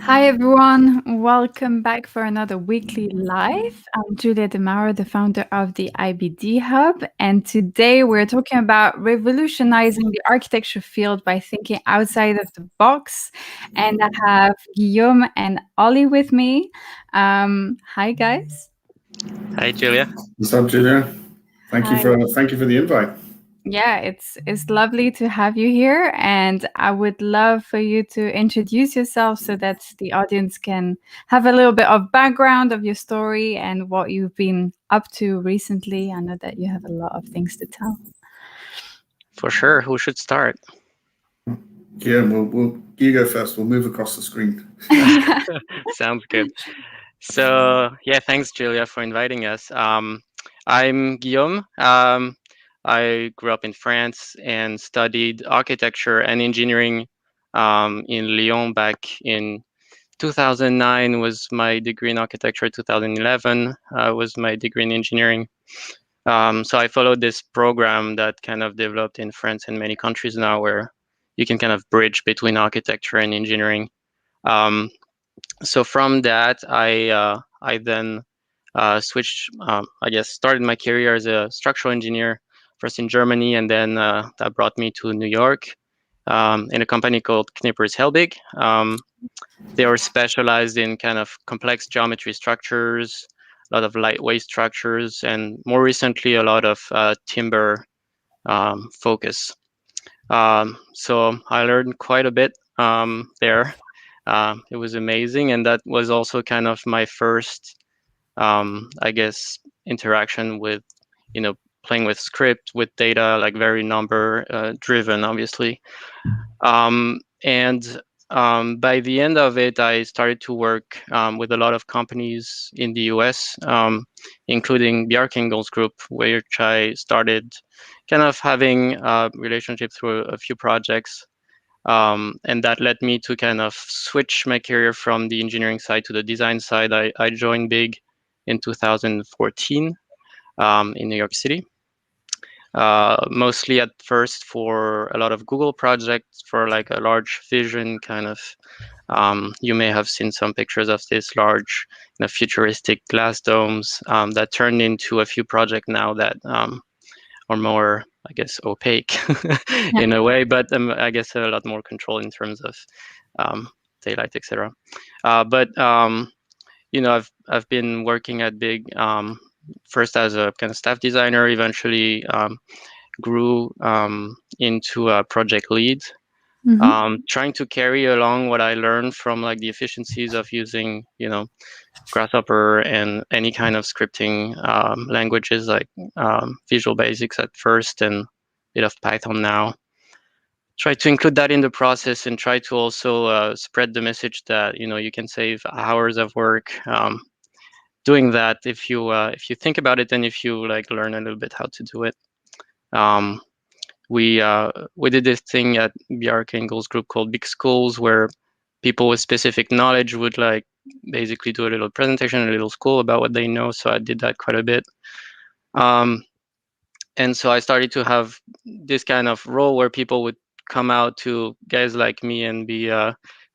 Hi everyone, welcome back for another weekly live. I'm Giulia de Mauro, the founder of the IBD Hub, and today we're talking about revolutionizing the architecture field by thinking outside of the box. And I have Guillaume and Ollie with me. Hi guys. Hi, Giulia. What's up, Julia? Hi. Thank you for the invite. Yeah, it's lovely to have you here, and I would love for you to introduce yourself so that the audience can have a little bit of background of your story and what you've been up to recently. I know that you have a lot of things to tell. For sure. Who should start? Yeah, you go first. We'll move across the screen. Sounds good. So, yeah, thanks, Giulia, for inviting us. I'm Guillaume. I grew up in France and studied architecture and engineering in Lyon back in 2009 was my degree in architecture. 2011 was my degree in engineering. So I followed this program that kind of developed in France and many countries now where you can kind of bridge between architecture and engineering. So from that, I then switched, I guess, started my career as a structural engineer, first in Germany, and then that brought me to New York in a company called Knippers Helbig. They were specialized in kind of complex geometry structures, a lot of lightweight structures, and more recently, a lot of timber focus. So I learned quite a bit there. It was amazing, and that was also kind of my first, I guess, interaction with, playing with script, with data, like very number driven, obviously. And by the end of it, I started to work with a lot of companies in the US, including Bjarke Ingels Group, which I started kind of having a relationship through a few projects. And that led me to kind of switch my career from the engineering side to the design side. I joined BIG in 2014 in New York City. Mostly at first for a lot of Google projects for like a large vision kind of. You may have seen some pictures of this large, futuristic glass domes that turned into a few projects now that are more, I guess, opaque Yeah. in a way, but I guess a lot more control in terms of daylight, etc. But I've been working at Big first as a kind of staff designer, eventually grew into a project lead, trying to carry along what I learned from like the efficiencies of using, Grasshopper and any kind of scripting languages like Visual Basics at first and a bit of Python now. Try to include that in the process and try to also spread the message that you can save hours of work doing that if you think about it and if you like learn a little bit how to do it. We did this thing at Bjarke Ingels Group called Big Schools, where people with specific knowledge would like basically do a little presentation, a little school about what they know. So I did that quite a bit. And so I started to have this kind of role where people would come out to guys like me and be,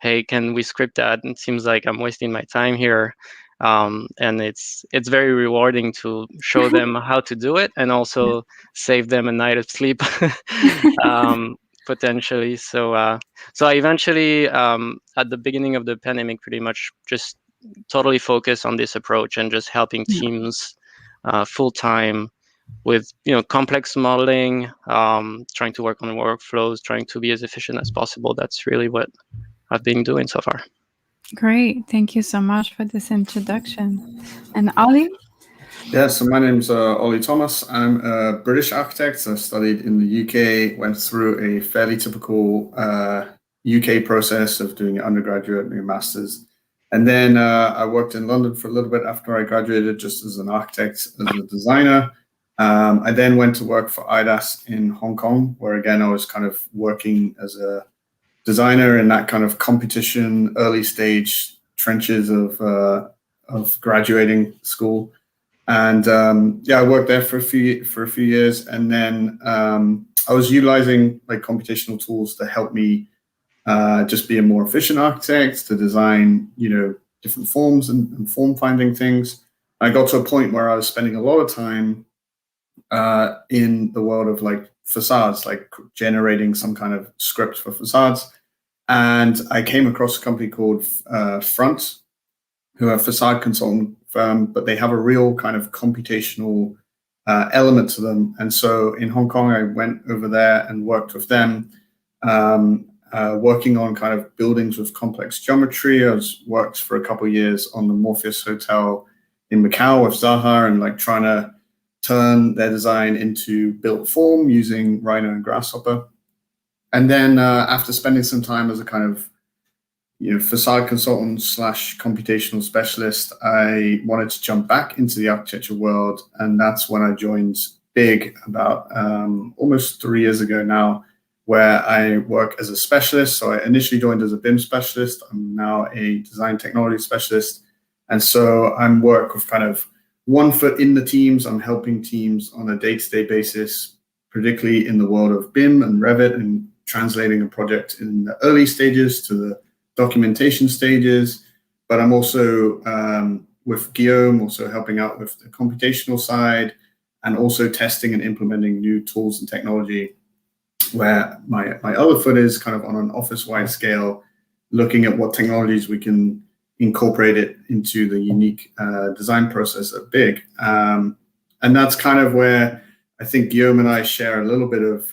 hey, can we script that? It seems like I'm wasting my time here. And it's very rewarding to show them how to do it and also save them a night of sleep potentially. So I eventually at the beginning of the pandemic pretty much just totally focus on this approach and just helping teams full time with complex modeling, trying to work on workflows, trying to be as efficient as possible. That's really what I've been doing so far. Great. Thank you so much for this introduction. And Ollie? Yeah, so my name's Ollie Thomas. I'm a British architect. I studied in the UK, went through a fairly typical UK process of doing an undergraduate and a master's. And then I worked in London for a little bit after I graduated, just as an architect, as a designer. I then went to work for IDAS in Hong Kong, where again, I was kind of working as a designer in that kind of competition, early stage trenches of graduating school. And I worked there for a few years, and then I was utilizing like computational tools to help me just be a more efficient architect, to design, different forms and form finding things. I got to a point where I was spending a lot of time in the world of like facades, like generating some kind of script for facades. And I came across a company called Front, who are a facade consultant firm, but they have a real kind of computational element to them. And so in Hong Kong, I went over there and worked with them, working on kind of buildings with complex geometry. I worked for a couple of years on the Morpheus Hotel in Macau with Zaha, and like trying to turn their design into built form using Rhino and Grasshopper. And then after spending some time as a kind of facade consultant / computational specialist, I wanted to jump back into the architecture world, and that's when I joined Big about almost 3 years ago now, where I work as a specialist. So I initially joined as a BIM specialist. I'm now a design technology specialist, and so I'm work with kind of one foot in the teams. I'm helping teams on a day-to-day basis, particularly in the world of BIM and Revit, and translating a project in the early stages to the documentation stages. But I'm also with Guillaume, also helping out with the computational side, and also testing and implementing new tools and technology, where my other foot is kind of on an office-wide scale, looking at what technologies we can incorporate it into the unique design process at Big. And that's kind of where I think Guillaume and I share a little bit of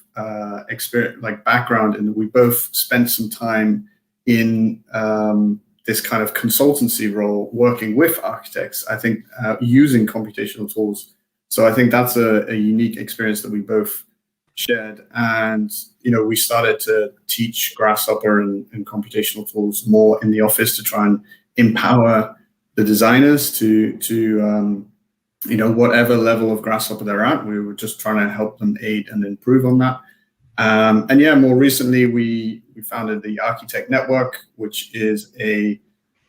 experience, like background, in that we both spent some time in this kind of consultancy role, working with architects, I think, using computational tools. So I think that's a unique experience that we both shared. And, we started to teach Grasshopper and computational tools more in the office to try and empower the designers to whatever level of Grasshopper they're at. We were just trying to help them aid and improve on that. And yeah, more recently, we founded the Archi-Tech Network, which is a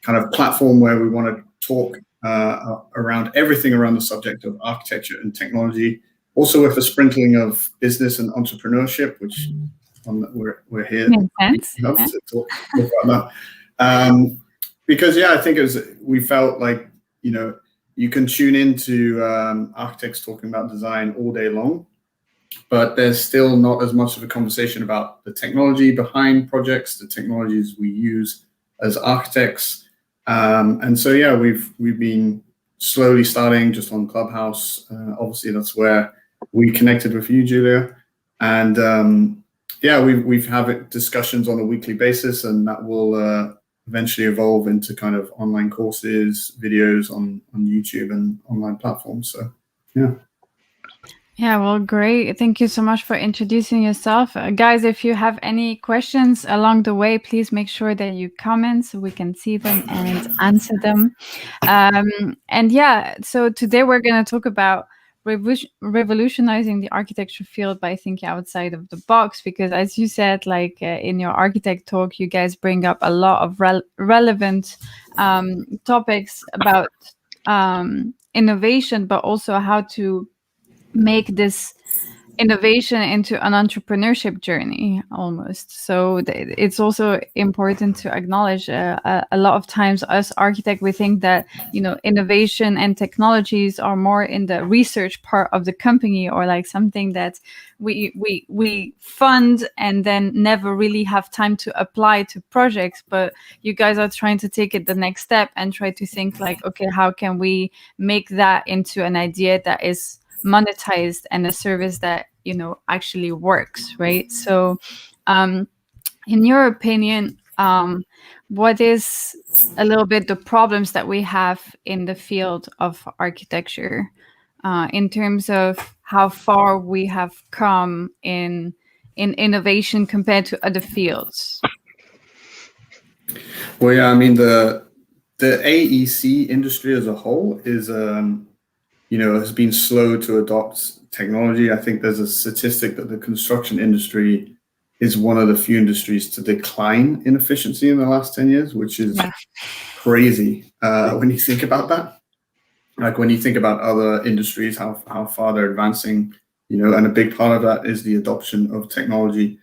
kind of platform where we want to talk around everything around the subject of architecture and technology, also with a sprinkling of business and entrepreneurship, which we're here to talk about that. Because I think we felt like, you can tune into architects talking about design all day long, but there's still not as much of a conversation about the technology behind projects, the technologies we use as architects. And so, we've been slowly starting just on Clubhouse. Obviously, that's where we connected with you, Giulia. And we've had discussions on a weekly basis, and that will eventually evolve into kind of online courses, videos on YouTube and online platforms. So, yeah. Yeah, well, great. Thank you so much for introducing yourself. Guys, if you have any questions along the way, please make sure that you comment so we can see them and answer them. So today we're going to talk about revolutionizing the architecture field by thinking outside of the box, because as you said, like in your architect talk, you guys bring up a lot of relevant topics about innovation, but also how to make this innovation into an entrepreneurship journey almost. So it's also important to acknowledge a lot of times us architects, we think that innovation and technologies are more in the research part of the company, or like something that we fund and then never really have time to apply to projects. But you guys are trying to take it the next step and try to think like, okay, how can we make that into an idea that is monetized and a service that actually works, right? So in your opinion, what is a little bit the problems that we have in the field of architecture in terms of how far we have come in innovation compared to other fields? Well, yeah, I mean, the AEC industry as a whole is has been slow to adopt technology. I think there's a statistic that the construction industry is one of the few industries to decline in efficiency in the last 10 years, which is crazy when you think about that. Like when you think about other industries, how far they're advancing, and a big part of that is the adoption of technology.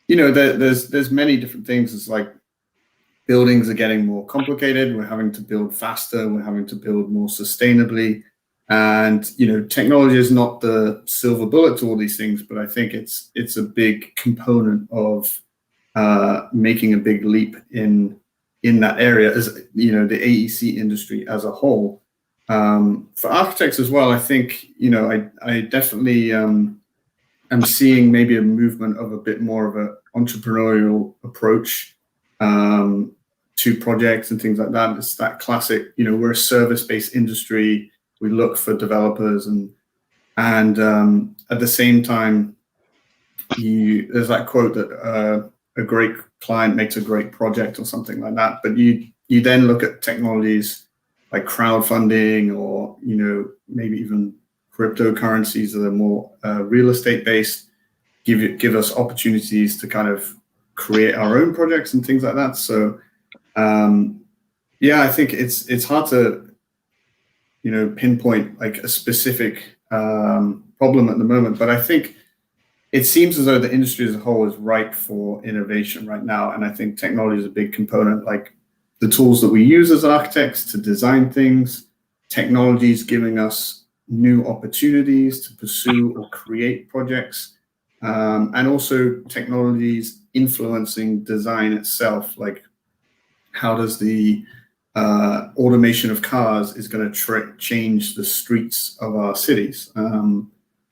there's many different things. It's like buildings are getting more complicated. We're having to build faster. We're having to build more sustainably. And technology is not the silver bullet to all these things, but I think it's a big component of making a big leap in that area, as the AEC industry as a whole. For architects as well, I think I definitely am seeing maybe a movement of a bit more of an entrepreneurial approach to projects and things like that. It's that classic, we're a service-based industry. We look for developers, and at the same time, there's that quote that a great client makes a great project or something like that. But you then look at technologies like crowdfunding, or maybe even cryptocurrencies that are more real estate based, give us opportunities to kind of create our own projects and things like that. So I think it's hard to pinpoint like a specific problem at the moment, but I think it seems as though the industry as a whole is ripe for innovation right now. And I think technology is a big component, like the tools that we use as architects to design things. Technology is giving us new opportunities to pursue or create projects. And also technologies influencing design itself, like how does the automation of cars is going to change the streets of our cities?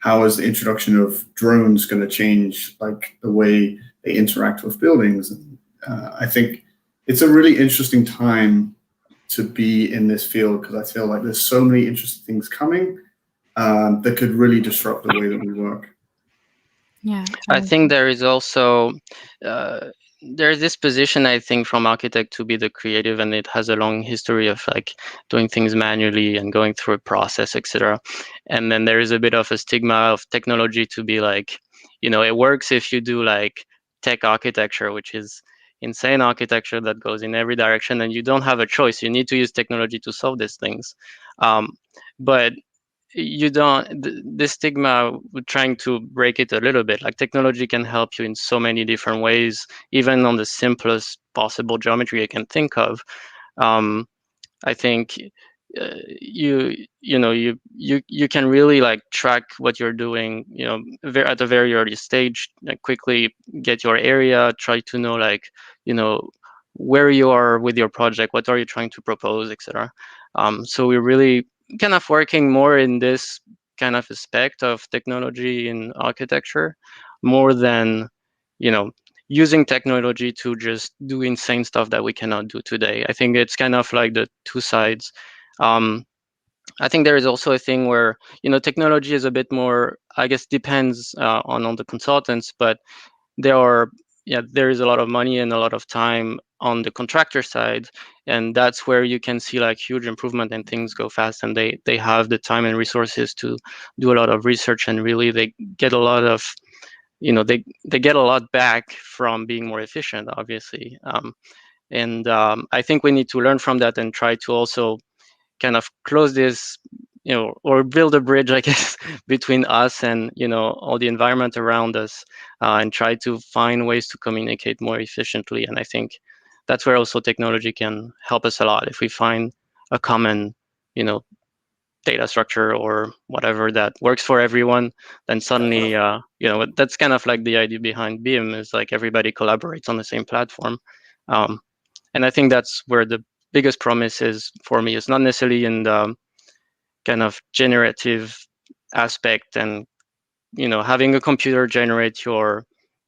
How is the introduction of drones going to change like the way they interact with buildings? I think it's a really interesting time to be in this field, because I feel like there's so many interesting things coming that could really disrupt the way that we work. Yeah, I think there is also there's this position, I think, from architect to be the creative, and it has a long history of like doing things manually and going through a process, etc. And then there is a bit of a stigma of technology to be like, it works if you do like tech architecture, which is insane architecture that goes in every direction, and you don't have a choice. You need to use technology to solve these things. But you don't, the stigma, trying to break it a little bit, like technology can help you in so many different ways, even on the simplest possible geometry I can think of. I think you can really like track what you're doing, at a very early stage, like quickly get your area, try to know like, where you are with your project, what are you trying to propose, etc. So we're really kind of working more in this kind of aspect of technology in architecture, more than, using technology to just do insane stuff that we cannot do today. I think it's kind of like the two sides. I think there is also a thing where, technology is a bit more, I guess, depends on the consultants, but there is a lot of money and a lot of time on the contractor side, and that's where you can see like huge improvement and things go fast, and they have the time and resources to do a lot of research, and really they get a lot of, they get a lot back from being more efficient, obviously. And I think we need to learn from that and try to also kind of close this, or build a bridge, I guess, between us and, all the environment around us, and try to find ways to communicate more efficiently. And I think that's where also technology can help us a lot. If we find a common, data structure or whatever that works for everyone, then suddenly, that's kind of like the idea behind BIM, is like everybody collaborates on the same platform. And I think that's where the biggest promise is for me. It's not necessarily in the kind of generative aspect and, having a computer generate your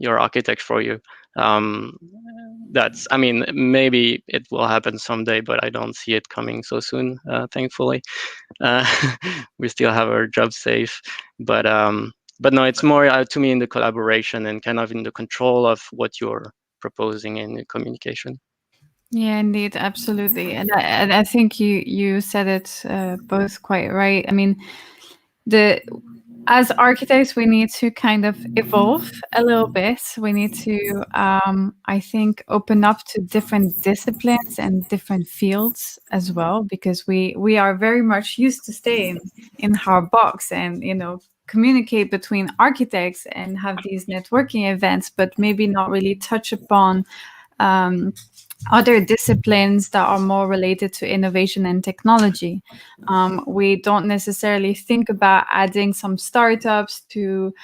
architect for you. I mean, maybe it will happen someday, but I don't see it coming so soon, thankfully. We still have our job safe, but no, it's more to me in the collaboration and kind of in the control of what you're proposing in the communication. Yeah, indeed, absolutely, and I think you said it both quite right. I mean, as architects, we need to kind of evolve a little bit. We need to, I think, open up to different disciplines and different fields as well, because we are very much used to staying in our box and communicate between architects and have these networking events, but maybe not really touch upon other disciplines that are more related to innovation and technology. We don't necessarily think about adding some startups to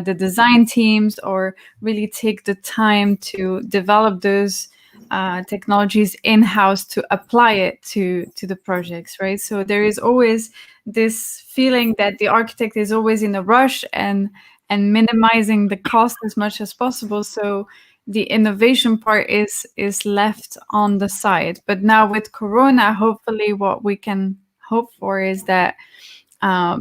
the design teams, or really take the time to develop those technologies in-house to apply it to the projects, right? So there is always this feeling that the architect is always in a rush and minimizing the cost as much as possible. So the innovation part is left on the side. But now with Corona, hopefully what we can hope for is that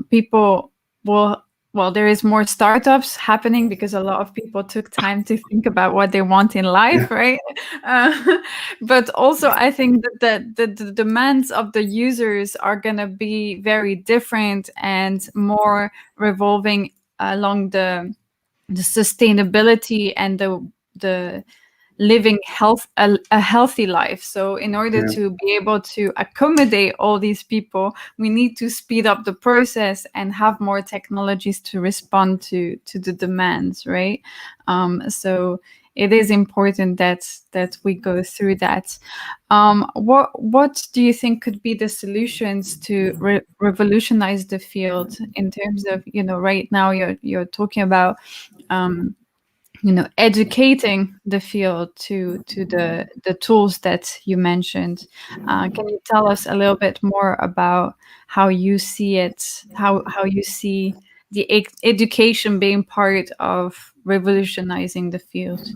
people will, well, there is more startups happening because a lot of people took time to think about what they want in life, right? But also I think that the demands of the users are going to be very different and more revolving along the sustainability and the living a healthy life. So in order to be able to accommodate all these people, we need to speed up the process and have more technologies to respond to the demands, right? So it is important that we go through that. What do you think could be the solutions to revolutionize the field in terms of, right now you're talking about educating the field to the tools that you mentioned. Can you tell us a little bit more about how you see it, how you see the education being part of revolutionizing the field?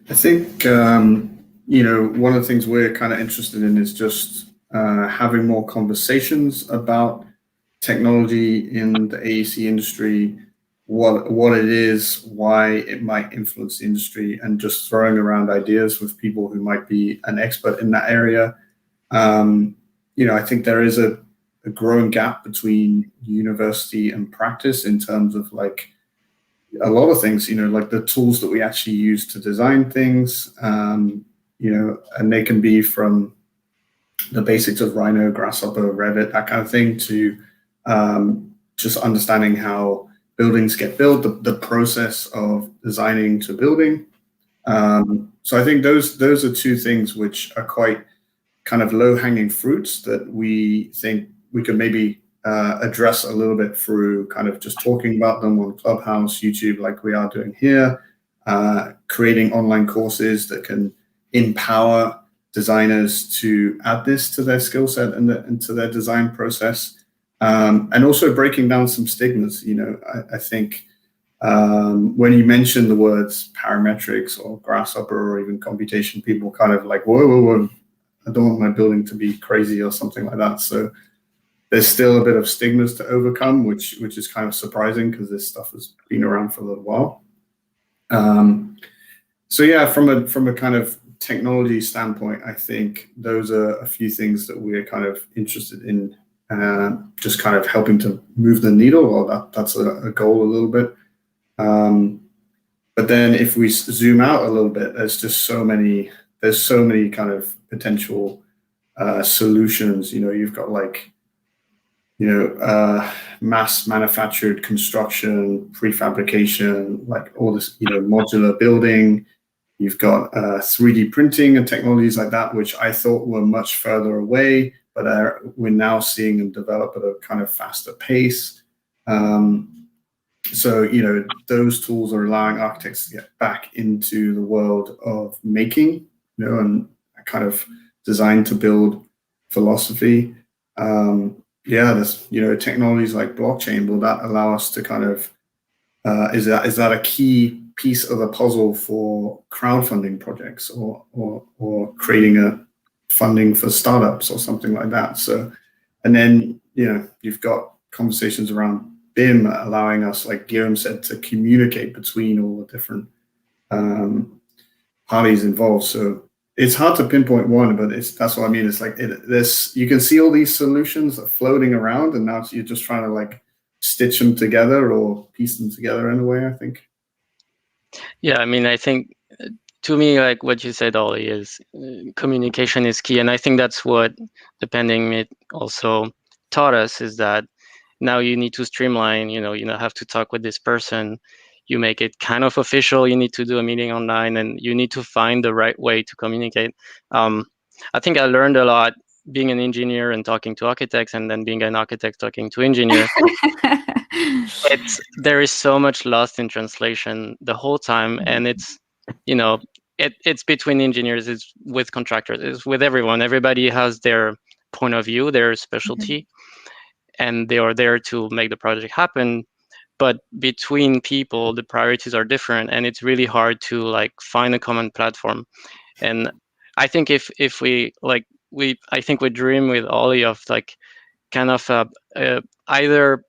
I think one of the things we're kind of interested in is just having more conversations about technology in the AEC industry, what it is, why it might influence the industry, and just throwing around ideas with people who might be an expert in that area. I think there is a growing gap between university and practice in terms of like a lot of things, like the tools that we actually use to design things, and they can be from the basics of Rhino, Grasshopper, Revit, that kind of thing, to just understanding how buildings get built, the process of designing to building. So I think those are two things which are quite kind of low-hanging fruits that we think we could maybe address a little bit through kind of just talking about them on Clubhouse, YouTube, like we are doing here, creating online courses that can empower designers to add this to their skill set and to their design process. And also breaking down some stigmas. I think when you mention the words parametrics or Grasshopper or even computation, people kind of like, whoa, I don't want my building to be crazy or something like that. So there's still a bit of stigmas to overcome, which is kind of surprising because this stuff has been around for a little while. So yeah, from a kind of technology standpoint, I think those are a few things that we're kind of interested in, just kind of helping to move the needle, or that's a goal a little bit. But then if we zoom out a little bit, there's so many kind of potential solutions. You've got like, mass manufactured construction, prefabrication, like all this, modular building. You've got 3D printing and technologies like that, which I thought were much further away, but we're now seeing them develop at a kind of faster pace. So, those tools are allowing architects to get back into the world of making, and a kind of design to build philosophy. There's, technologies like blockchain, will that allow us to kind of, is that a key piece of the puzzle for crowdfunding projects or creating a funding for startups or something like that? So, and then, you've got conversations around BIM allowing us, like Guillaume said, to communicate between all the different parties involved. So it's hard to pinpoint one, but that's what I mean. It's like you can see all these solutions floating around, and now you're just trying to like stitch them together or piece them together in a way, I think. Yeah, I mean, I think to me, like what you said, Ollie, is communication is key. And I think that's what the pandemic also taught us, is that now you need to streamline, you have to talk with this person, you make it kind of official, you need to do a meeting online, and you need to find the right way to communicate. I think I learned a lot being an engineer and talking to architects, and then being an architect talking to engineer. There is so much lost in translation the whole time, and it's it's between engineers, it's with contractors, it's with everyone. Everybody has their point of view, their specialty, and they are there to make the project happen. But between people, the priorities are different, and it's really hard to like find a common platform. And I think if we I think we dream with Ollie of like kind of either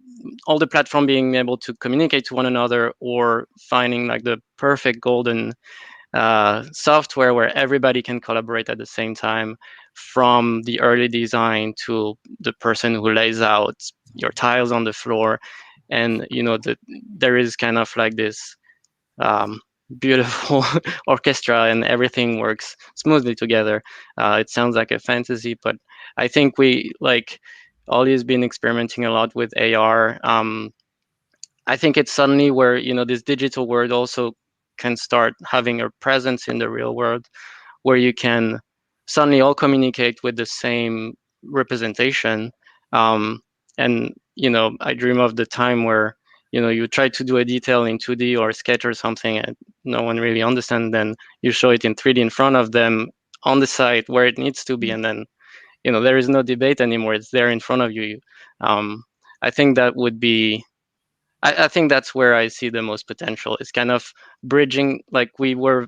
all the platform being able to communicate to one another, or finding like the perfect golden software where everybody can collaborate at the same time, from the early design to the person who lays out your tiles on the floor. And there is kind of like this beautiful orchestra, and everything works smoothly together. It sounds like a fantasy, but I think we like Ollie's been experimenting a lot with AR. I think it's suddenly where this digital world also can start having a presence in the real world, where you can suddenly all communicate with the same representation. And I dream of the time where you try to do a detail in 2D or sketch or something, and no one really understands. Then you show it in 3D in front of them on the site where it needs to be, and then there is no debate anymore. It's there in front of you. I think that would be. I think that's where I see the most potential. Is kind of bridging, like we were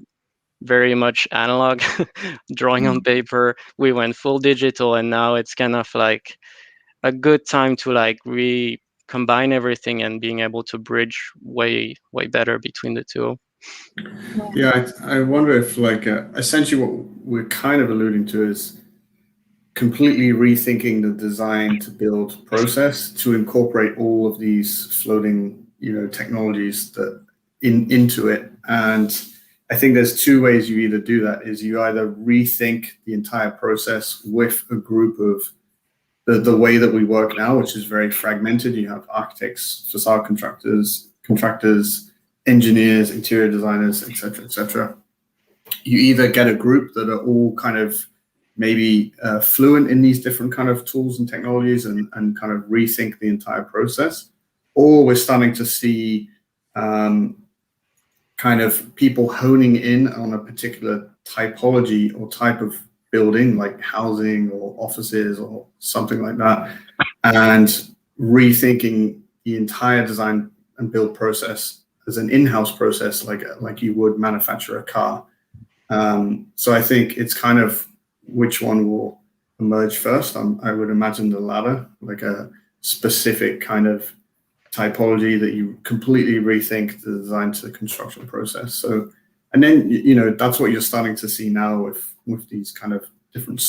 very much analog, drawing on paper. We went full digital, and now it's kind of like a good time to like recombine everything and being able to bridge way better between the two. Yeah, I wonder if like essentially what we're kind of alluding to is completely rethinking the design to build process to incorporate all of these floating technologies that into it. And I think there's two ways you either do that. Is you either rethink the entire process with a group of the way that we work now, which is very fragmented. You have architects, facade contractors, engineers, interior designers, etc., etc. You either get a group that are all kind of maybe fluent in these different kind of tools and technologies, and kind of rethink the entire process, or we're starting to see kind of people honing in on a particular typology or type of building, like housing or offices or something like that, and rethinking the entire design and build process as an in-house process, like you would manufacture a car. So I think it's kind of which one will emerge first. I would imagine the latter, like a specific kind of typology that you completely rethink the design to the construction process. So, and then that's what you're starting to see now with these kind of different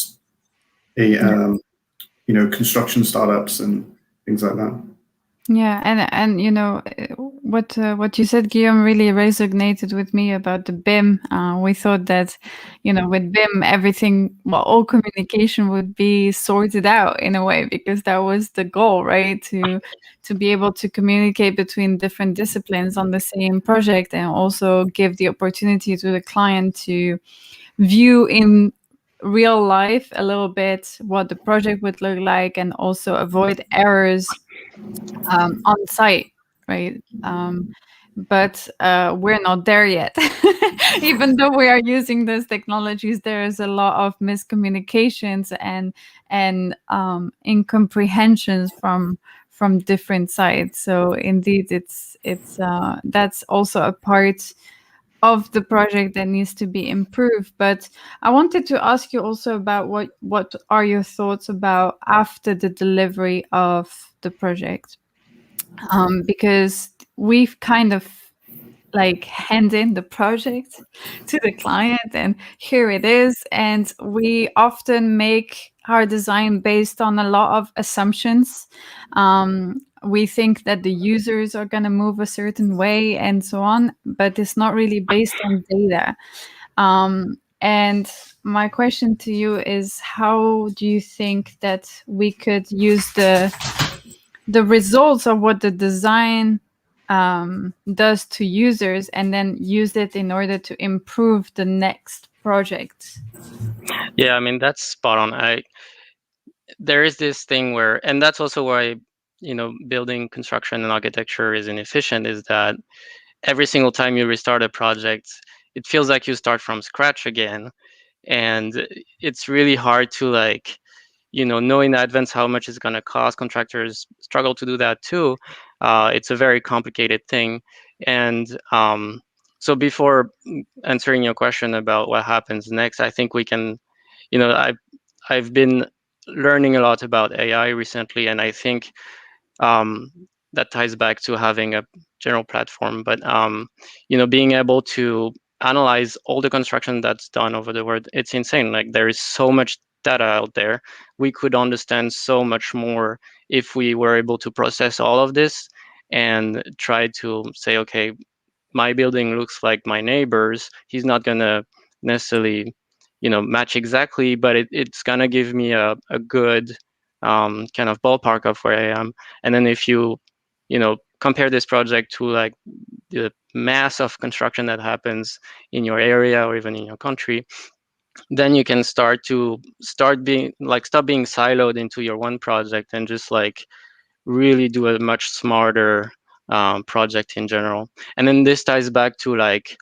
construction startups and things like that. Yeah, and what you said, Guillaume, really resonated with me about the BIM. We thought that with BIM everything, all communication would be sorted out in a way, because that was the goal, right? To be able to communicate between different disciplines on the same project, and also give the opportunity to the client to view in real life a little bit what the project would look like, and also avoid errors on site, right? But we're not there yet. Even though we are using those technologies, there is a lot of miscommunications and incomprehensions from different sides. So indeed, it's that's also a part of the project that needs to be improved. But I wanted to ask you also about what are your thoughts about after the delivery of the project, because we've kind of like hand in the project to the client, and here it is, and we often make our design based on a lot of assumptions. We think that the users are going to move a certain way and so on, but it's not really based on data. And my question to you is, how do you think that we could use the the results of what the design does to users, and then use it in order to improve the next project. Yeah, I mean, that's spot on. There is this thing where, and that's also why, building, construction, and architecture is inefficient, is that every single time you restart a project, it feels like you start from scratch again. And it's really hard to know in advance how much it's going to cost. Contractors struggle to do that too. It's a very complicated thing. And so before answering your question about what happens next, I think we can, I've been learning a lot about AI recently, and I think that ties back to having a general platform. But being able to analyze all the construction that's done over the world, it's insane. Like, there is so much data out there. We could understand so much more if we were able to process all of this and try to say, okay, my building looks like my neighbor's. He's not gonna necessarily match exactly, but it's gonna give me a good kind of ballpark of where I am. And then if you compare this project to like the mass of construction that happens in your area or even in your country, then you can start being like, stop being siloed into your one project and just like really do a much smarter project in general. And then this ties back to like,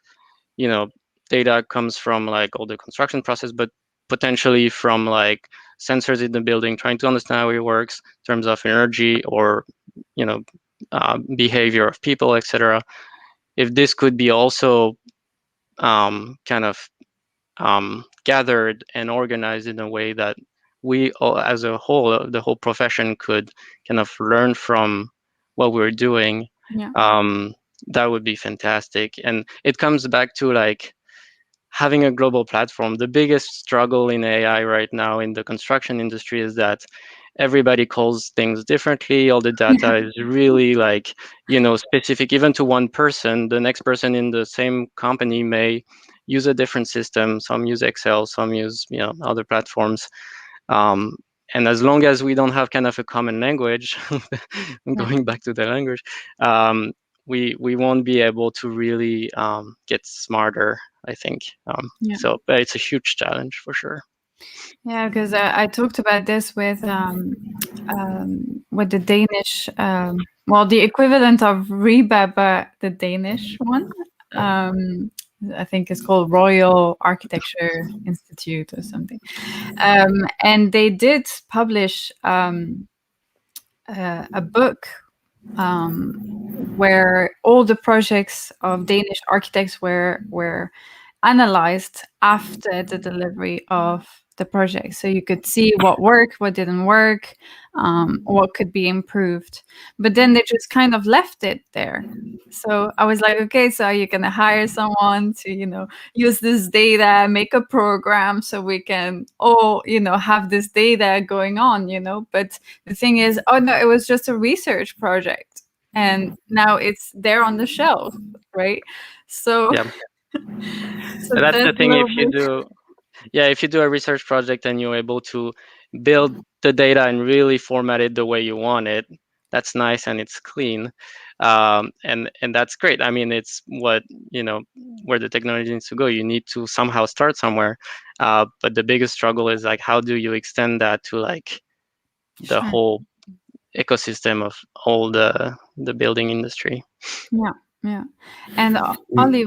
data comes from like all the construction process, but potentially from like sensors in the building, trying to understand how it works in terms of energy or behavior of people, etc. If this could be also kind of gathered and organized in a way that we all, as a whole, the whole profession could kind of learn from what we're doing, Yeah. that would be fantastic. And it comes back to like having a global platform. The biggest struggle in AI right now in the construction industry is that everybody calls things differently. All the data is really like, specific even to one person. The next person in the same company may use a different system. Some use Excel, some use, other platforms. And as long as we don't have kind of a common language, going back to the language, we won't be able to really get smarter, I think. Yeah. So but it's a huge challenge for sure. Yeah, because I talked about this with the Danish, the equivalent of REBA, but the Danish one. I think it's called Royal Architecture Institute or something. And they did publish a book where all the projects of Danish architects were analyzed after the delivery of the project, so you could see what worked, what didn't work, what could be improved. But then they just kind of left it there. So I was like, okay, so you're gonna hire someone to use this data, make a program so we can all have this data going on. But the thing is, oh no, it was just a research project, and now it's there on the shelf, right? So Yeah. so And that's there's the a thing. little If you bit. do a research project and you're able to build the data and really format it the way you want it, that's nice and it's clean. And that's great. I mean, it's what, where the technology needs to go. You need to somehow start somewhere. But the biggest struggle is like, how do you extend that to like the Sure. whole ecosystem of all the building industry? Yeah. And Ollie,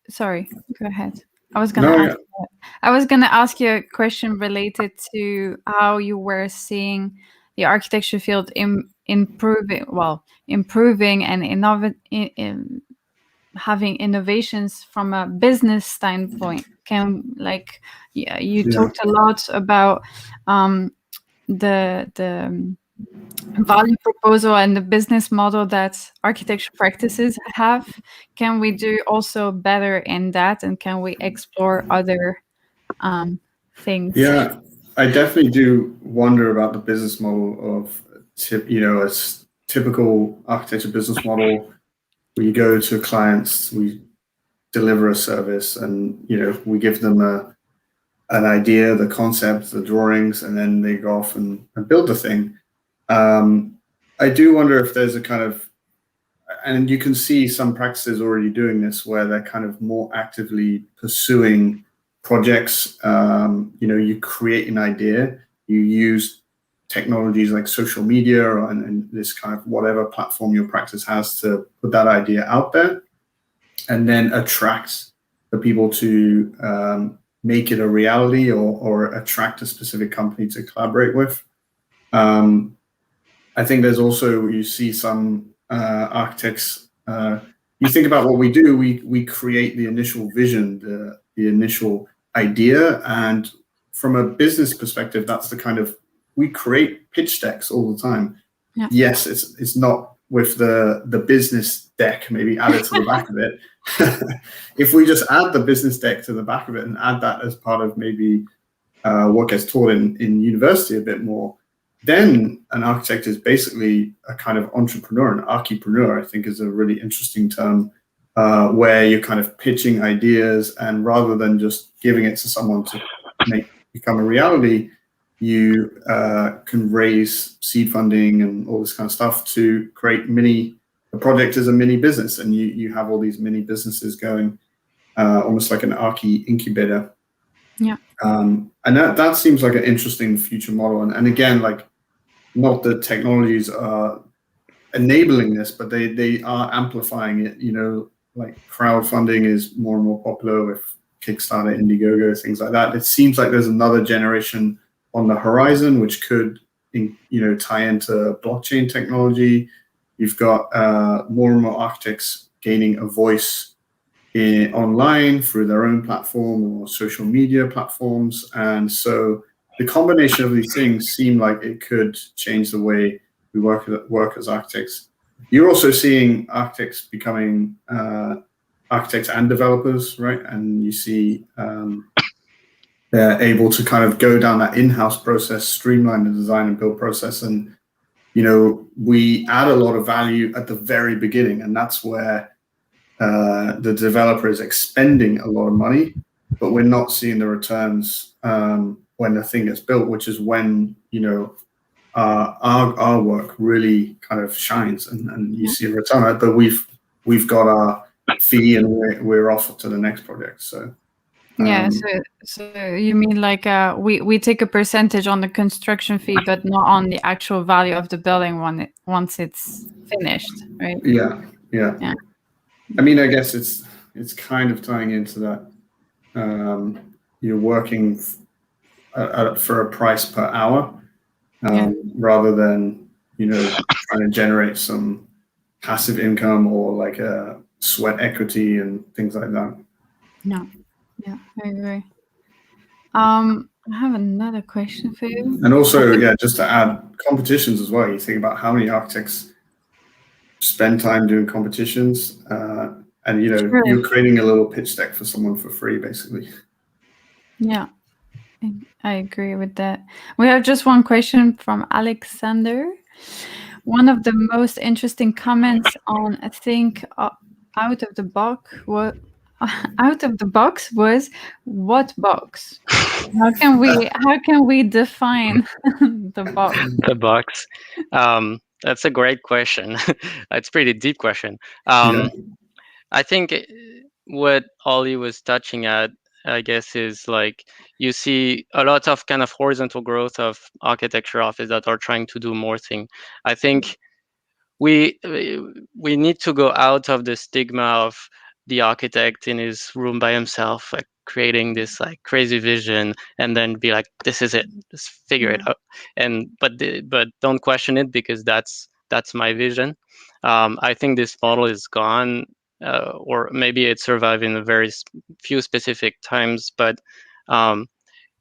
sorry, go ahead. I was gonna No, ask yeah. I was gonna ask you a question related to how you were seeing the architecture field improving and having innovations from a business standpoint. You Yeah. talked a lot about the value proposal and the business model that architecture practices have. Can we do also better in that, and can we explore other things? Yeah, I definitely do wonder about the business model of a typical architecture business model where you go to clients, we deliver a service, and we give them an idea, the concept, the drawings, and then they go off and build the thing. I do wonder if there's a kind of, and you can see some practices already doing this, where they're kind of more actively pursuing projects. You create an idea, you use technologies like social media and this kind of whatever platform your practice has to put that idea out there, and then attract the people to make it a reality, or attract a specific company to collaborate with. I think there's also, you see some architects, you think about what we do, we create the initial vision, the initial idea, and from a business perspective, that's the kind of, we create pitch decks all the time. Yeah. Yes, it's not with the business deck maybe added to the back of it. If we just add the business deck to the back of it and add that as part of maybe what gets taught in university a bit more, then an architect is basically a kind of entrepreneur. An archipreneur, I think, is a really interesting term, where you're kind of pitching ideas, and rather than just giving it to someone to become a reality, you can raise seed funding and all this kind of stuff to create a project as a mini business, and you have all these mini businesses going, almost like an archi incubator. Yeah. And that seems like an interesting future model. And again, like, not that technologies are enabling this, but they are amplifying it. Like crowdfunding is more and more popular with Kickstarter, Indiegogo, things like that. It seems like there's another generation on the horizon, which could, tie into blockchain technology. You've got more and more architects gaining a voice online through their own platform or social media platforms. And so the combination of these things seem like it could change the way we work as architects. You're also seeing architects becoming architects and developers, right? And you see they're able to kind of go down that in-house process, streamline the design and build process. And, we add a lot of value at the very beginning, and that's where the developer is expending a lot of money, but we're not seeing the returns when the thing gets built, which is when, our work really kind of shines, and you see a return. But we've got our fee, and we're off to the next project. So so you mean like we take a percentage on the construction fee, but not on the actual value of the building once it's finished, right? Yeah. I mean, I guess it's kind of tying into that. You're working for a price per hour, rather than trying to generate some passive income or like a sweat equity and things like that. No. Yeah, I agree. I have another question for you. And also, just to add, competitions as well. You think about how many architects spend time doing competitions, and you're creating a little pitch deck for someone for free, basically. Yeah, I agree with that. We have just one question from Alexander. One of the most interesting comments on Think Out of the Box was what box? How can we define the box? The box. That's a great question. It's a pretty deep question. I think what Ollie was touching at, I guess, is like you see a lot of kind of horizontal growth of architecture office that are trying to do more thing. I think we need to go out of the stigma of the architect in his room by himself, like creating this like crazy vision, and then be like, this is it, just figure it out. And but don't question it, because that's my vision. I think this model is gone, or maybe it survived in a very few specific times, but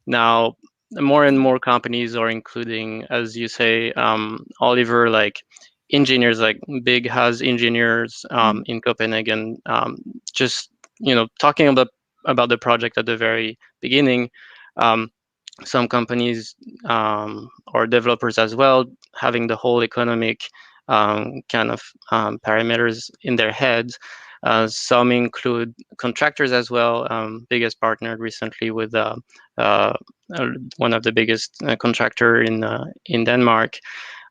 now more and more companies are including, as you say, Oliver, like engineers, like big house engineers in Copenhagen, just talking about the project at the very beginning. Some companies or developers as well, having the whole economic kind of parameters in their heads. Some include contractors as well. Biggest partner recently with one of the biggest contractor in Denmark.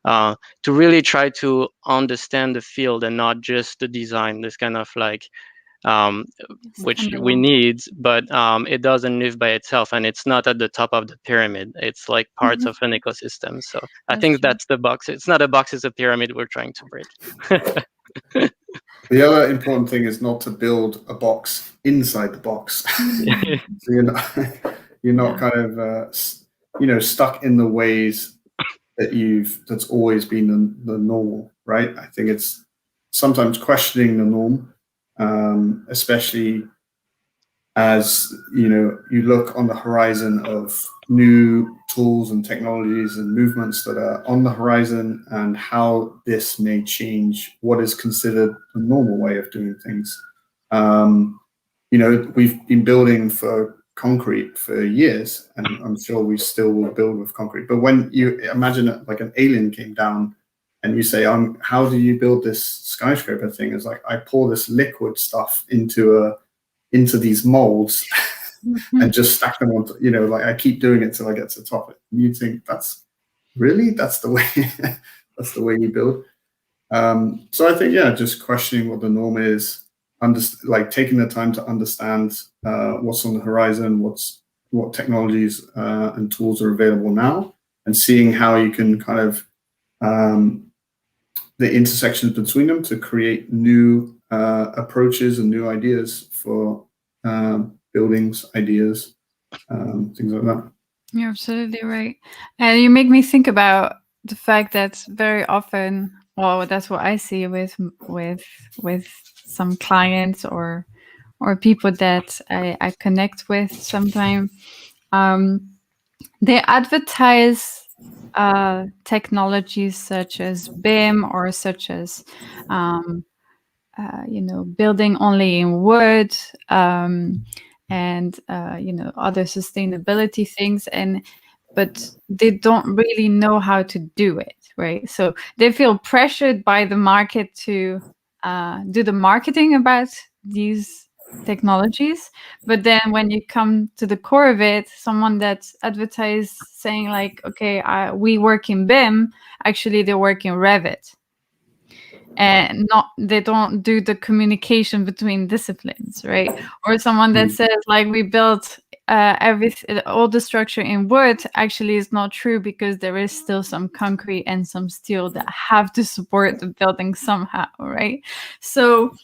to really try to understand the field and not just the design. This kind of like which we Standalone. need, but it doesn't live by itself, and it's not at the top of the pyramid. It's like parts of an ecosystem. So I That's think true. that's the box. It's not a box; it's a pyramid we're trying to break. The other important thing is not to build a box inside the box. So you're not kind of stuck in the ways that's always been the normal, right? I think it's sometimes questioning the norm, especially as you look on the horizon of new tools and technologies and movements that are on the horizon, and how this may change what is considered the normal way of doing things. We've been building for concrete for years, and I'm sure we still will build with concrete. But when you imagine it like an alien came down and you say, how do you build this skyscraper thing? It's like, I pour this liquid stuff into these molds and just stack them on, like I keep doing it till I get to the top. And you think that's the way, that's the way you build. So I think, just questioning what the norm is, like taking the time to understand what's on the horizon, what technologies and tools are available now, and seeing how you can kind of the intersections between them to create new approaches and new ideas for buildings, ideas, things like that. You're absolutely right. And you make me think about the fact that very often, well, that's what I see with some clients or people that I connect with sometimes. They advertise technologies such as BIM or such as building only in wood, and other sustainability things, but they don't really know how to do it, right? So they feel pressured by the market to do the marketing about these technologies, but then when you come to the core of it, someone that's advertised saying like, okay, we work in BIM, actually they work in Revit, and they don't do the communication between disciplines, right? Or someone that says like, we built all the structure in wood, actually is not true, because there is still some concrete and some steel that have to support the building somehow, right? So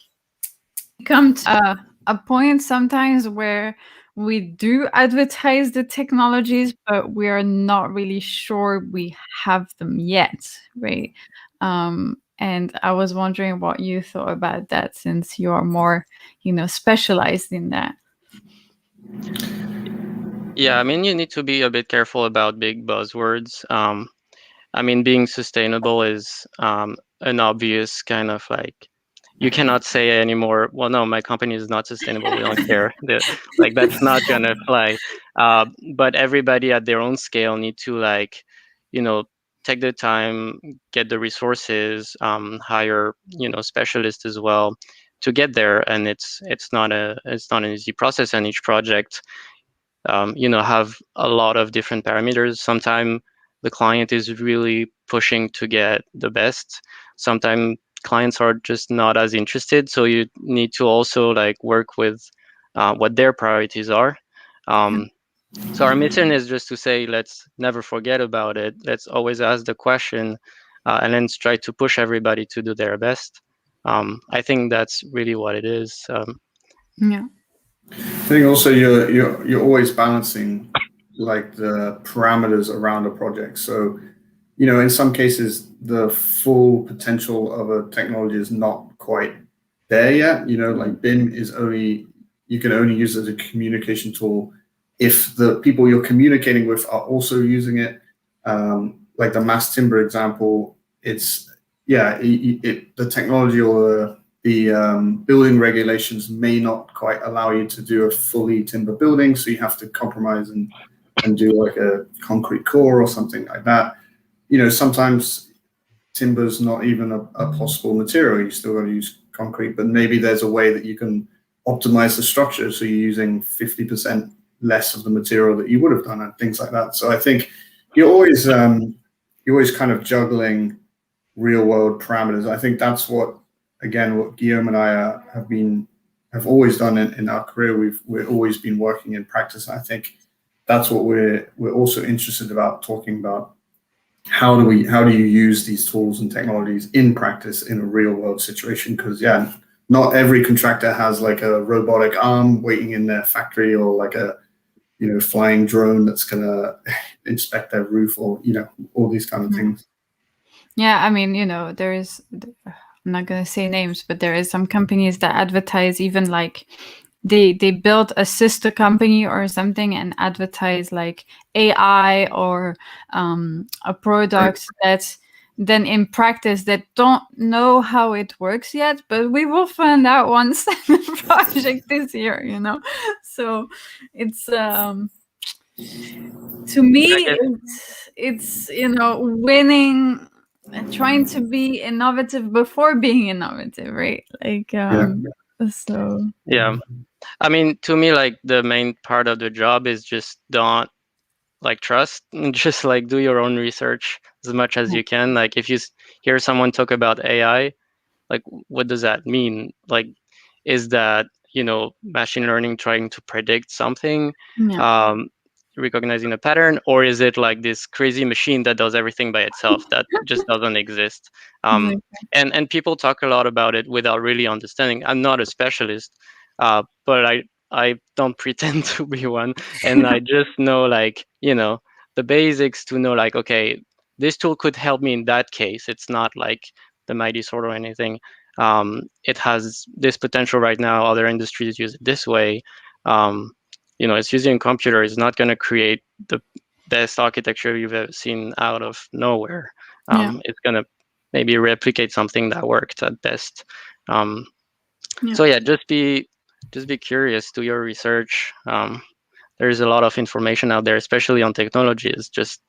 come to a point sometimes where we do advertise the technologies, but we are not really sure we have them yet, right? And I was wondering what you thought about that, since you are more, specialized in that. Yeah, I mean, you need to be a bit careful about big buzzwords. I mean, being sustainable is an obvious kind of like, you cannot say anymore, well, no, my company is not sustainable, we don't care. Like, that's not gonna fly. But everybody at their own scale need to like, take the time, get the resources, hire, specialists as well to get there. And it's not an easy process, and each project have a lot of different parameters. Sometimes the client is really pushing to get the best. Sometimes clients are just not as interested. So you need to also like work with what their priorities are. So our mission is just to say, let's never forget about it. Let's always ask the question, and then try to push everybody to do their best. I think that's really what it is. Yeah. I think also you're always balancing like the parameters around a project. So, in some cases, the full potential of a technology is not quite there yet. Like BIM you can only use it as a communication tool if the people you're communicating with are also using it. Like the mass timber example, the technology or the building regulations may not quite allow you to do a fully timber building, so you have to compromise and do like a concrete core or something like that. Sometimes timber's not even a possible material. You still got to use concrete, but maybe there's a way that you can optimize the structure so you're using 50% less of the material that you would have done, and things like that. So I think you're always always kind of juggling real world parameters. I think that's what Guillaume and I have always done in our career. We've always been working in practice. I think that's what we're also interested about talking about. How do you use these tools and technologies in practice in a real world situation? Because not every contractor has like a robotic arm waiting in their factory, or like a flying drone that's gonna inspect their roof, or all these kind of things. Yeah, I mean, there is, I'm not going to say names, but there is some companies that advertise even like they build a sister company or something and advertise like AI or a product that then in practice that don't know how it works yet, but we will find out once the project is here, So it's to me it's winning, trying to be innovative before being innovative, right? Like so I mean, to me, like the main part of the job is just don't like trust and just like do your own research as much as you can. Like if you hear someone talk about AI, like what does that mean? Like, is that machine learning trying to predict something, recognizing a pattern, or is it like this crazy machine that does everything by itself that just doesn't exist? And people talk a lot about it without really understanding. I'm not a specialist, but I don't pretend to be one, and I just know like the basics to know like, okay, this tool could help me in that case. It's not like the mighty sword or anything. It has this potential right now. Other industries use it this way. It's using a computer is not going to create the best architecture you've ever seen out of nowhere. It's going to maybe replicate something that worked at best. So yeah, just be curious, do your research. There's a lot of information out there, especially on technology. It's just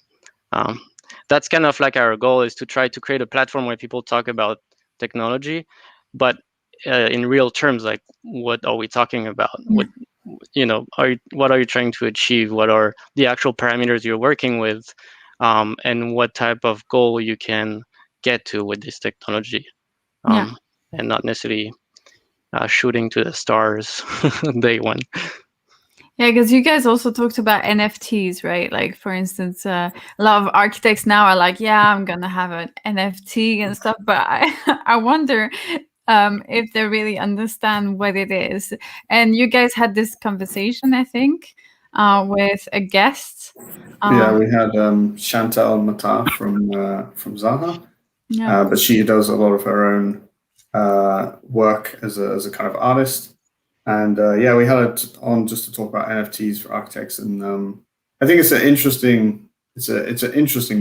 that's kind of like our goal, is to try to create a platform where people talk about technology, but in real terms, like what are we talking about? What are you trying to achieve? What are the actual parameters you're working with, and what type of goal you can get to with this technology, and not necessarily shooting to the stars day one. Yeah, because you guys also talked about NFTs, right? Like, for instance, a lot of architects now are like, yeah, I'm going to have an NFT and stuff. But I wonder if they really understand what it is. And you guys had this conversation, I think, with a guest. We had Chantal Mata from Zaha, but she does a lot of her own work as a kind of artist. And we had it on just to talk about NFTs for architects, and I think it's an interesting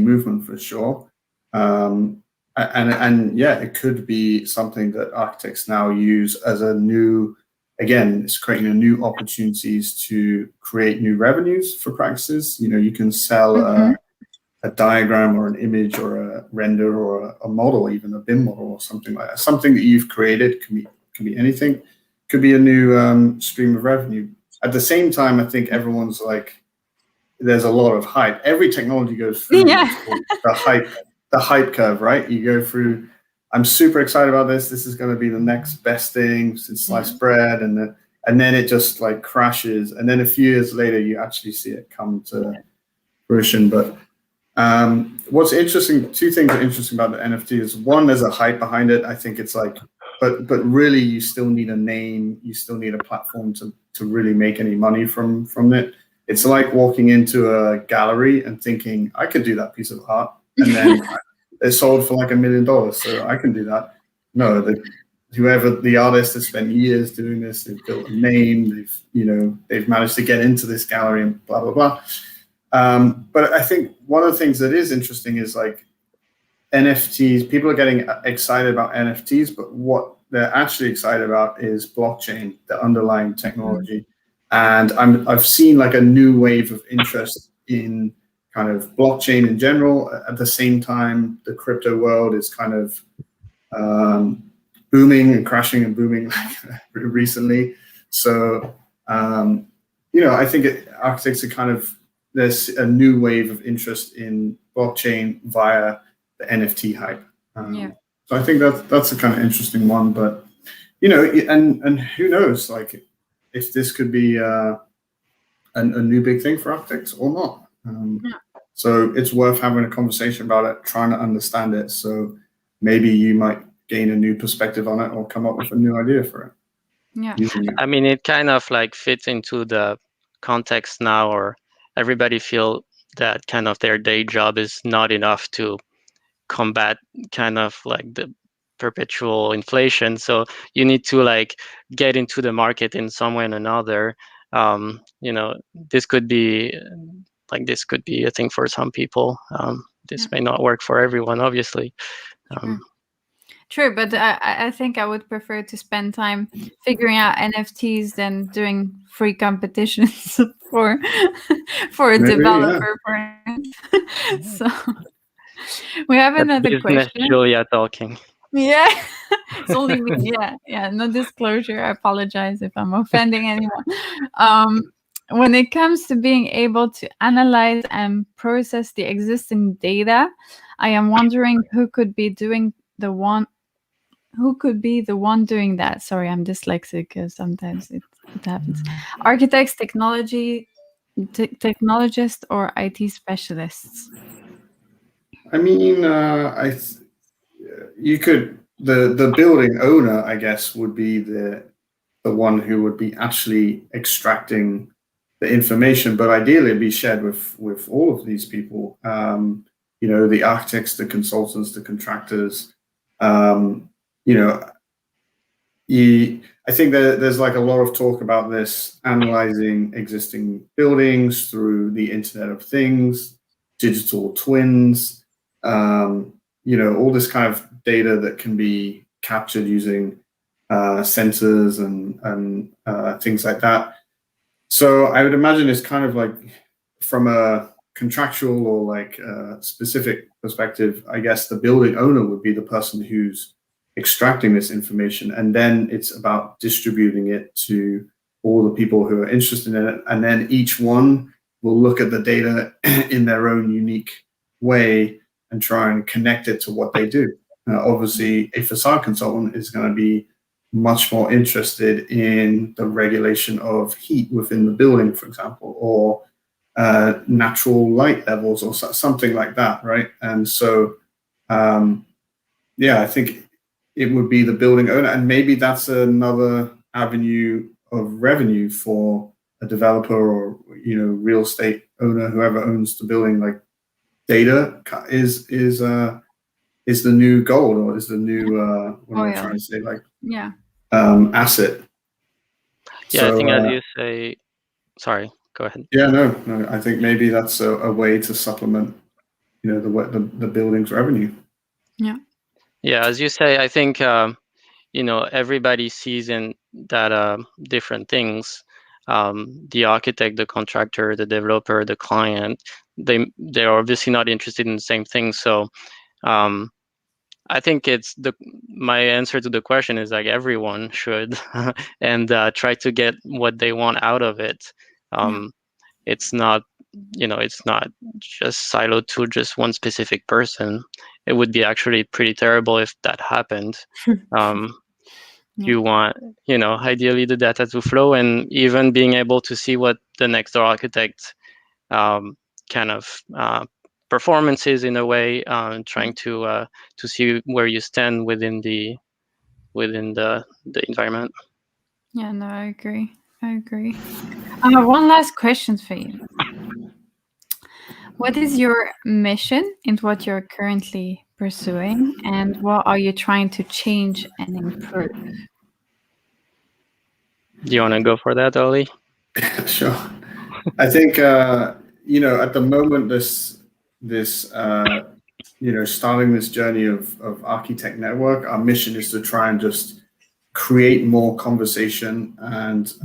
movement for sure. And it could be something that architects now use as a new, again, it's creating a new opportunities to create new revenues for practices. You can sell a diagram or an image or a render or a model, even a BIM model or something like that. Something that you've created, can be anything. Could be a new stream of revenue. At the same time, I think everyone's like, there's a lot of hype. Every technology goes through the hype curve, right? You go through, I'm super excited about this. This is going to be the next best thing since sliced bread, and then it just like crashes. And then a few years later, you actually see it come to fruition. But what's interesting, two things are interesting about the NFT is, one, there's a hype behind it. I think it's like, but really you still need a name, you still need a platform to really make any money from it. It's like walking into a gallery and thinking, I could do that piece of art, and then it's sold for like $1 million, so I can do that. No, whoever the artist has spent years doing this, they've built a name, they've managed to get into this gallery and blah blah blah. But I think one of the things that is interesting is like NFTs. People are getting excited about NFTs, but what they're actually excited about is blockchain, the underlying technology. And I've seen like a new wave of interest in kind of blockchain in general. At the same time, the crypto world is kind of booming and crashing and booming recently. So, I think architects are kind of, there's a new wave of interest in blockchain via the NFT hype. Yeah. So I think that's a kind of interesting one, but and who knows, like if this could be a new big thing for architects or not. So it's worth having a conversation about it, trying to understand it. So maybe you might gain a new perspective on it or come up with a new idea for it. Yeah. I mean, it kind of like fits into the context now, or everybody feel that kind of their day job is not enough to combat kind of like the perpetual inflation. So you need to like get into the market in some way or another. This could be a thing for some people. This may not work for everyone, obviously. True, but I think I would prefer to spend time figuring out NFTs than doing free competitions for a Maybe, developer. So we have another Business question. Giulia talking. Yeah, it's only me. Yeah. No disclosure. I apologize if I'm offending anyone. When it comes to being able to analyze and process the existing data, I am wondering who could be the one doing that. Sorry, I'm dyslexic. Sometimes it happens. Architects, technologists, or IT specialists. I mean, you could the building owner, I guess, would be the one who would be actually extracting the information, but ideally it'd be shared with all of these people. The architects, the consultants, the contractors. I think there's like a lot of talk about this, analyzing existing buildings through the Internet of Things, digital twins, all this kind of data that can be captured using sensors and things like that. So I would imagine it's kind of like from a contractual or like specific perspective, I guess the building owner would be the person who's extracting this information, and then it's about distributing it to all the people who are interested in it, and then each one will look at the data in their own unique way and try and connect it to what they do. Obviously, a facade consultant is going to be much more interested in the regulation of heat within the building, for example, or natural light levels or something like that, right? And so, I think it would be the building owner, and maybe that's another avenue of revenue for a developer or real estate owner, whoever owns the building. Like data is the new gold, or is the new what am I trying to say? Like asset. Yeah, so, I think as you say. Sorry, go ahead. Yeah, no. I think maybe that's a way to supplement, the building's revenue. Yeah. Yeah, as you say, I think everybody sees in that different things. The architect, the contractor, the developer, the client, they're obviously not interested in the same thing. So I think my answer to the question is like everyone should and try to get what they want out of it. It's not just siloed to just one specific person. It would be actually pretty terrible if that happened. You want, ideally the data to flow, and even being able to see what the next door architect kind of performances in a way, trying to see where you stand within the environment. Yeah, no, I agree. I have one last question for you. What is your mission in what you're currently pursuing, and what are you trying to change and improve? Do you want to go for that, Ollie? Sure. I think at the moment this starting this journey of Archi-Tech Network, our mission is to try and just create more conversation and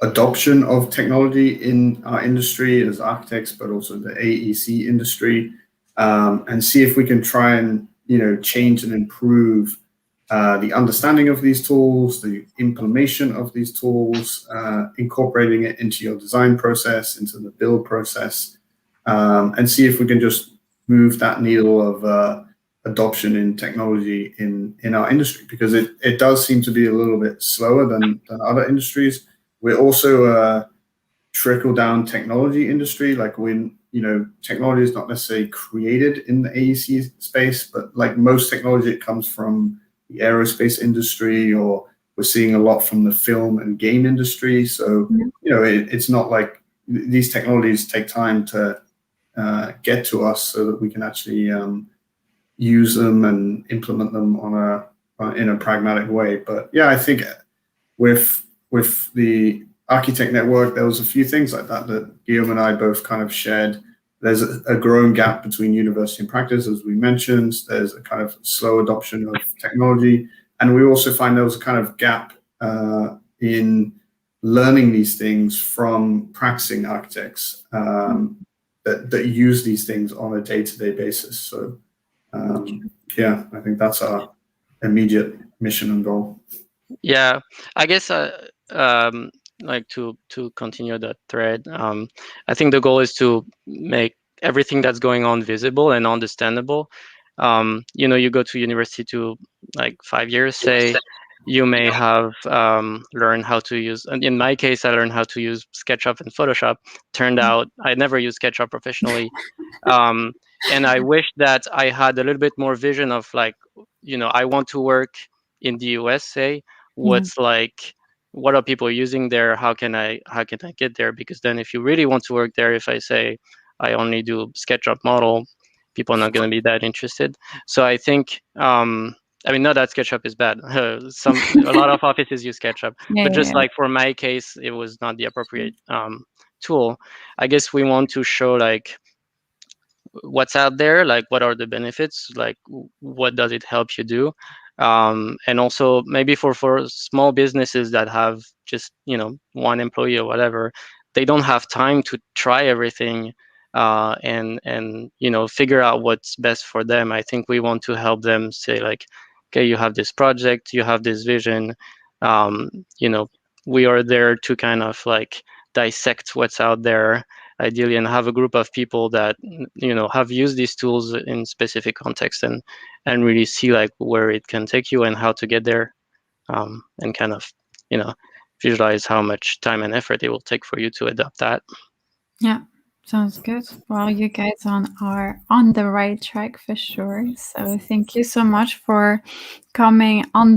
adoption of technology in our industry as architects, but also the AEC industry, and see if we can try and change and improve the understanding of these tools, the implementation of these tools, incorporating it into your design process, into the build process, and see if we can just move that needle of adoption in technology in our industry, because it does seem to be a little bit slower than other industries. We're also a trickle down technology industry. Like when, technology is not necessarily created in the AEC space, but like most technology, it comes from the aerospace industry, or we're seeing a lot from the film and game industry. So, it's not like these technologies take time to get to us so that we can actually use them and implement them in a pragmatic way. But yeah, I think with the Archi-Tech Network, there was a few things like that Guillaume and I both kind of shared. There's a growing gap between university and practice, as we mentioned. There's a kind of slow adoption of technology. And we also find there was a kind of gap in learning these things from practicing architects that use these things on a day-to-day basis. So yeah, I think that's our immediate mission and goal. Yeah, I guess like to continue that thread, I think the goal is to make everything that's going on visible and understandable. You go to university to like 5 years, say, you may have learned how to use, and in my case, I learned how to use SketchUp and Photoshop. Turned out I never used SketchUp professionally. And I wish that I had a little bit more vision of like, I want to work in the US, say, what's like, what are people using there? How can I get there? Because then if you really want to work there, if I say I only do SketchUp model, people are not going to be that interested. So I think, not that SketchUp is bad. A lot of offices use SketchUp, but just like for my case, it was not the appropriate tool. I guess we want to show like what's out there, like what are the benefits, like what does it help you do, and also maybe for small businesses that have just one employee or whatever, they don't have time to try everything and figure out what's best for them. I think we want to help them say like, okay, you have this project, you have this vision, um, we are there to kind of like dissect what's out there ideally, and have a group of people that have used these tools in specific contexts and really see like where it can take you and how to get there, and kind of visualize how much time and effort it will take for you to adopt that. Yeah, sounds good. Well, you guys are on the right track for sure. So thank you so much for coming on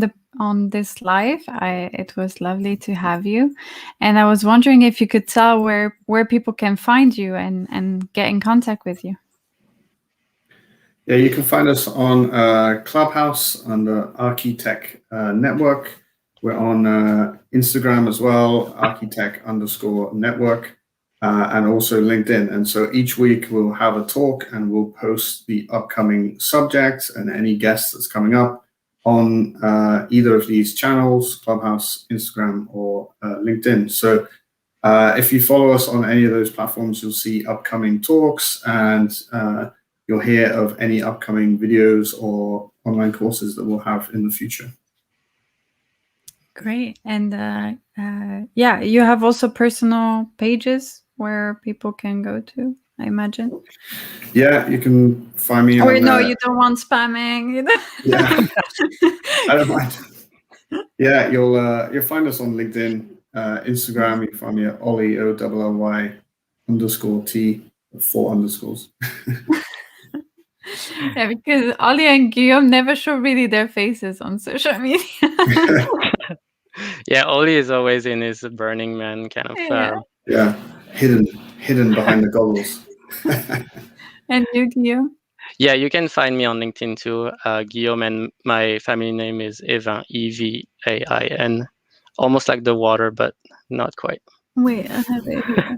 this live. It was lovely to have you, and I was wondering if you could tell where people can find you and get in contact with you. Yeah, you can find us on Clubhouse under Archi-Tech Network. We're on Instagram as well, Archi-Tech_network, and also LinkedIn. And so each week we'll have a talk and we'll post the upcoming subject and any guest that's coming up on either of these channels, Clubhouse, Instagram, or LinkedIn. So if you follow us on any of those platforms, you'll see upcoming talks, and you'll hear of any upcoming videos or online courses that we'll have in the future. Great. And yeah, you have also personal pages where people can go to, I imagine. Yeah, you can find me. Or no, you don't want spamming. Yeah, I don't mind. Yeah, you'll find us on LinkedIn, Instagram. You can find me at Olly OLLY_T, 4 underscores. Yeah, because Ollie and Guillaume never show really their faces on social media. Yeah, Ollie is always in his Burning Man kind of. Yeah, hidden behind the goggles. And you, Guillaume? Yeah, you can find me on LinkedIn too, Guillaume, and my family name is Evain, Evain, almost like the water, but not quite. Wait, I have it here.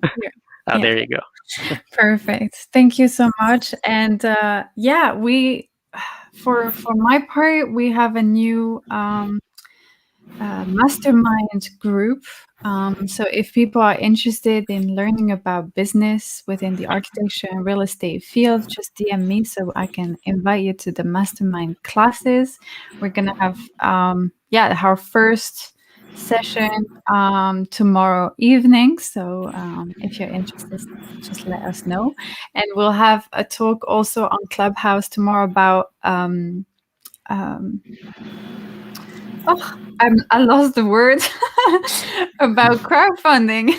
Yeah. There you go. Perfect. Thank you so much. And yeah, we, for my part, we have a new mastermind group. So if people are interested in learning about business within the architecture and real estate field, just DM me so I can invite you to the mastermind classes. We're gonna have our first session tomorrow evening. So if you're interested, just let us know. And we'll have a talk also on Clubhouse tomorrow about I lost the word about crowdfunding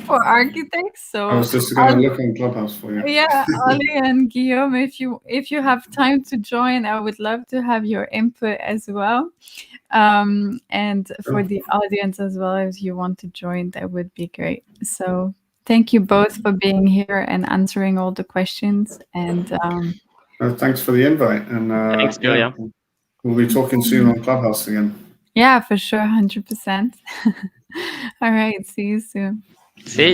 for architects. So I was just going to look on Clubhouse for you. yeah, Ollie and Guillaume, if you have time to join, I would love to have your input as well. And for the audience as well, if you want to join, that would be great. So thank you both for being here and answering all the questions. And thanks for the invite. And Thanks, Giulia. we'll be talking soon on Clubhouse again. yeah, for sure, 100%. All right, see you soon. See you.